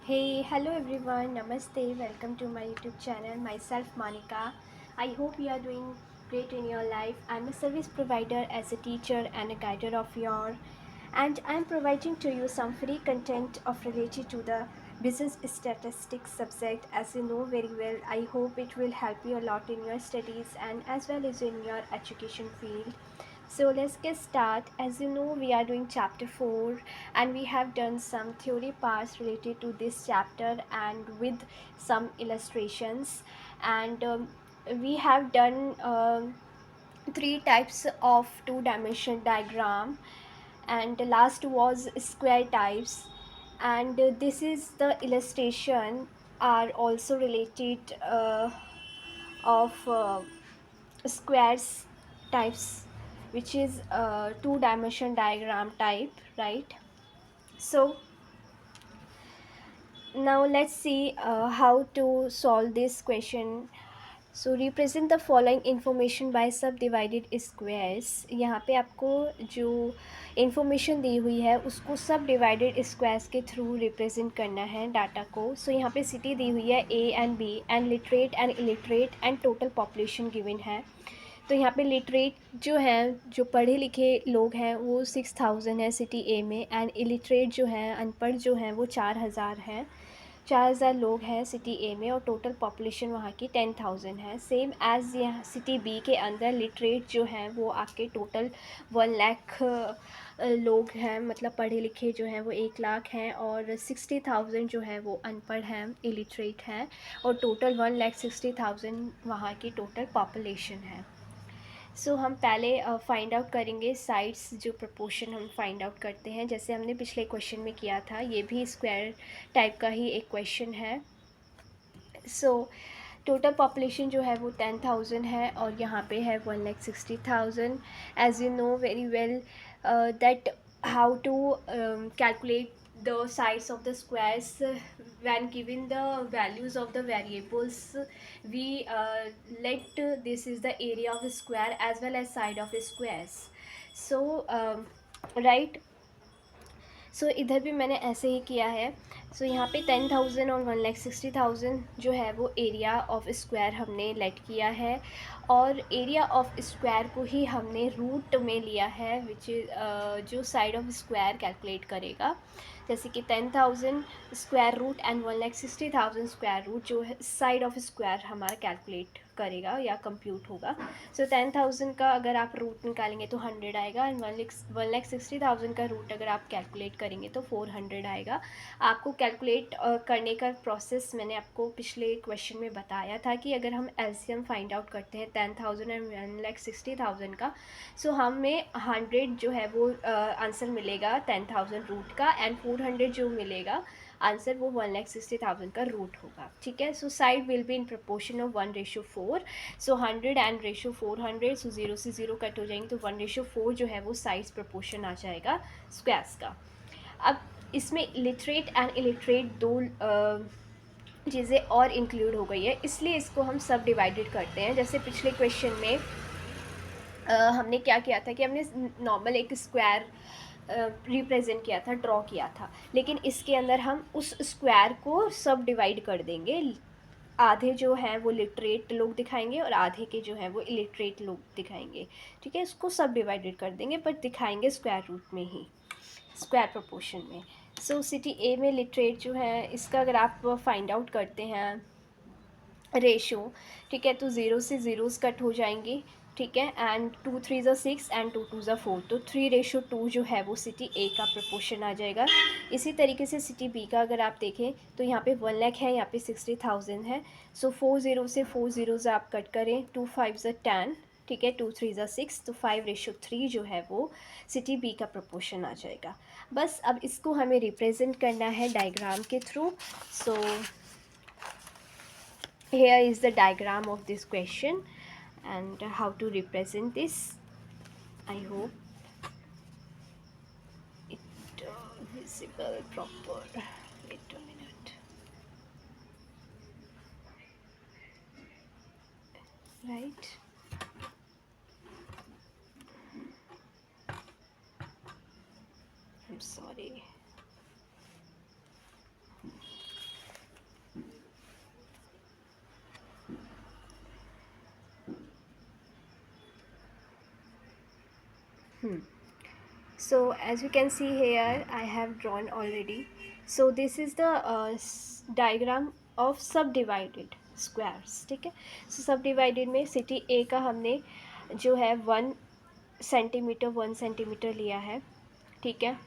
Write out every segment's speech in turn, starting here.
Hey, hello everyone, Namaste, welcome to my YouTube channel. Myself Monica. I hope you are doing great in your life. I'm a service provider as a teacher and a guider of your, and I'm providing to you some free content of related to the business statistics subject. As you know very well, I hope it will help you a lot in your studies and as well as in your education field. So let's get start. As you know, we are doing chapter 4 and we have done some theory parts related to this chapter and with some illustrations, and we have done three types of two-dimension diagram, and the last was square types, and this is the illustration are also related of squares types, which is two-dimension diagram type, right? So now let's see how to solve this question. So represent the following information by subdivided squares. यहाँ पे आपको जो information दी हुई है उसको सब divided squares के through represent करना है डाटा को. सो यहाँ पे सिटी दी हुई है A and B and literate and illiterate and total population given है. तो यहाँ पे लिटरेट जो हैं, जो पढ़े लिखे लोग हैं, वो 6000 है सिटी ए में, एंड इलिटरेट जो हैं, अनपढ़ जो हैं, वो 4000 हैं. 4000 लोग हैं सिटी ए में और टोटल पॉपुलेशन वहाँ की 10,000 है. सेम एज़ यहाँ सिटी बी के अंदर लिटरेट जो हैं वो आपके टोटल 1 लाख लोग हैं, मतलब पढ़े लिखे जो हैं वो 1 लाख हैं, और 60,000 जो है वो अनपढ़ हैं, इलिटरेट हैं, और टोटल 1,60,000 वहाँ की टोटल पॉपुलेशन है. सो हम पहले फाइंड आउट करेंगे साइड्स, जो प्रपोर्शन हम फाइंड आउट करते हैं, जैसे हमने पिछले क्वेश्चन में किया था. ये भी स्क्वायर टाइप का ही एक क्वेश्चन है. सो टोटल पॉपुलेशन जो है वो 10,000 है और यहाँ पे है 1,60,000. As you know very well that how to calculate the sides of the squares when given the values of the variables. We let this is the area of a square as well as side of a squares. So right. सो इधर भी मैंने ऐसे ही किया है. सो यहाँ पे 10,000 और 1,60,000 जो है वो एरिया ऑफ स्क्वायर हमने लेट किया है, और एरिया ऑफ स्क्वायर को ही हमने रूट में लिया है, विच जो साइड ऑफ स्क्वायर कैलकुलेट करेगा. जैसे कि 10,000 square root and 1,60,000 square root जो है साइड ऑफ स्क्वायर हमारा कैलकुलेट करेगा या कंप्यूट होगा. सो 10,000 का अगर आप रूट निकालेंगे तो 100 आएगा, एंड 1,60,000 का रूट अगर आप कैलकुलेट करेंगे तो 400 आएगा. आपको कैलकुलेट करने का प्रोसेस मैंने आपको पिछले क्वेश्चन में बताया था कि अगर हम एलसीएम फाइंड आउट करते हैं 10,000 एंड 1,60,000 का, सो हमें 100 जो है वो आंसर मिलेगा 10,000 रूट का, एंड 400 जो मिलेगा आंसर वो 1,60,000 का रूट होगा. ठीक है. So side will be in proportion of 1:4. So 100 and ratio 400. सो 0 से 0 कट हो जाएंगे तो 1:4 जो है वो साइड्स प्रपोर्शन आ जाएगा स्क्वायर्स का. अब इसमें लिटरेट एंड इलिटरेट दो चीज़ें और इंक्लूड हो गई है, इसलिए इसको हम सब डिवाइडेड करते हैं. जैसे पिछले क्वेश्चन में हमने क्या किया था कि हमने नॉर्मल एक स्क्वायर रिप्रेजेंट किया था, ड्रॉ किया था, लेकिन इसके अंदर हम उस स्क्वायर को सब डिवाइड कर देंगे. आधे जो हैं वो लिटरेट लोग दिखाएंगे और आधे के जो हैं वो इलिटरेट लोग दिखाएंगे. ठीक है. इसको सब डिवाइडेड कर देंगे बट दिखाएंगे स्क्वायर रूट में ही, स्क्वायर प्रोपोर्शन में. सो सिटी ए में लिटरेट जो है, इसका अगर आप फाइंड आउट करते हैं रेशो, ठीक है, तो 0 से ज़ीरोज़ कट हो जाएंगे. ठीक है. एंड 2 3 ज़ा 6 एंड 2 2 ज़ा 4, तो 3:2 जो है वो सिटी ए का प्रपोर्शन आ जाएगा. इसी तरीके से सिटी बी का अगर आप देखें तो यहाँ पे 1 लाख है, यहाँ पे 60,000 है. सो 4 0 से 4 ज़ीरोज़ आप कट करें, 2 5 ज़ा 10, ठीक है, 2 3 ज़ा 6, तो 5:3 जो है वो सिटी बी का प्रपोर्शन आ जाएगा. बस अब इसको हमें रिप्रेजेंट करना है डायग्राम के through. So here is the diagram of this question and how to represent this. I hope it visible proper. Wait a minute. Right. I'm sorry. So as you can see here, I have drawn already. So this is the diagram of subdivided squares, ठीक है. So subdivided में city ए का हमने जो है 1 centimetre लिया है, ठीक है.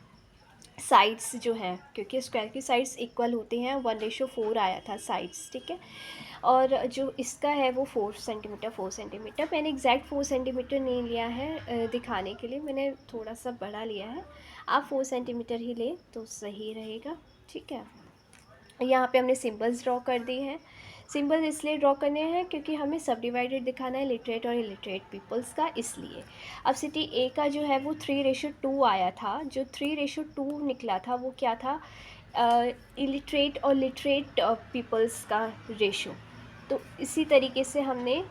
साइड्स जो हैं, क्योंकि स्क्वायर की साइड्स इक्वल होती हैं, 1:4 आया था साइड्स, ठीक है. और जो इसका है वो 4 सेंटीमीटर मैंने एग्जैक्ट 4 सेंटीमीटर नहीं लिया है दिखाने के लिए, मैंने थोड़ा सा बड़ा लिया है. आप 4 सेंटीमीटर ही लें तो सही रहेगा, ठीक है. यहाँ पे हमने सिंबल्स ड्रॉ कर दिए हैं. सिंबल इसलिए ड्रॉ करने हैं क्योंकि हमें सब डिवाइडेड दिखाना है लिटरेट और इलिटरेट पीपल्स का, इसलिए. अब सिटी ए का जो है वो 3:2 आया था. जो 3:2 निकला था वो क्या था, इलिटरेट और लिटरेट पीपल्स का रेशो. तो इसी तरीके से हमने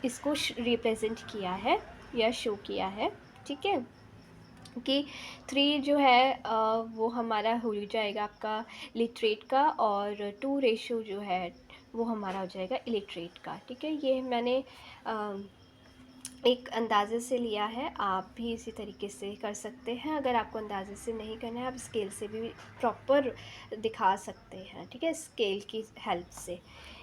इसको रिप्रेजेंट किया है या शो किया है, ठीक है. कि 3 जो है वो हमारा हो जाएगा आपका लिटरेट का, और 2 रेशो जो है वो हमारा हो जाएगा इलिटरेट का, ठीक है. ये मैंने एक अंदाज़े से लिया है, आप भी इसी तरीके से कर सकते हैं. अगर आपको अंदाज़े से नहीं करना है, आप स्केल से भी प्रॉपर दिखा सकते हैं, ठीक है, स्केल की हेल्प से.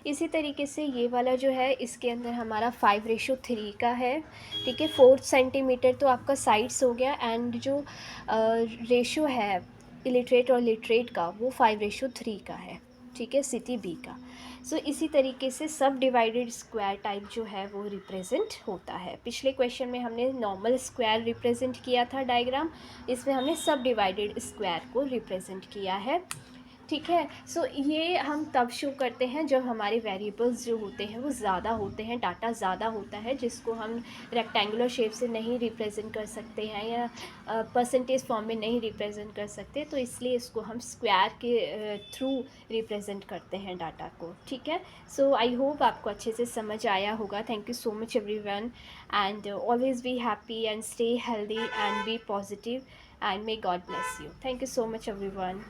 इसी तरीके से ये वाला जो है इसके अंदर हमारा 5:3 का है, ठीक है. 4 सेंटीमीटर तो आपका साइड्स हो गया, एंड जो रेशो है इलिटरेट और लिटरेट का वो 5:3 का है, ठीक है, सिटी बी का. सो इसी तरीके से सब डिवाइडेड स्क्वायर टाइप जो है वो रिप्रेजेंट होता है. पिछले क्वेश्चन में हमने नॉर्मल स्क्वायर रिप्रेजेंट किया था डायग्राम, इसमें हमने सब डिवाइडेड स्क्वायर को रिप्रेजेंट किया है, ठीक है. सो ये हम तब शो करते हैं जब हमारे वेरिएबल्स जो होते हैं वो ज़्यादा होते हैं, डाटा ज़्यादा होता है, जिसको हम रेक्टेंगुलर शेप से नहीं रिप्रेजेंट कर सकते हैं या परसेंटेज फॉर्म में नहीं रिप्रेजेंट कर सकते, तो इसलिए इसको हम स्क्वायर के थ्रू रिप्रेजेंट करते हैं डाटा को, ठीक है. सो आई होप आपको अच्छे से समझ आया होगा. Thank you so much everyone, and always be happy and stay healthy and be positive, and may God bless you. Thank you so much everyone.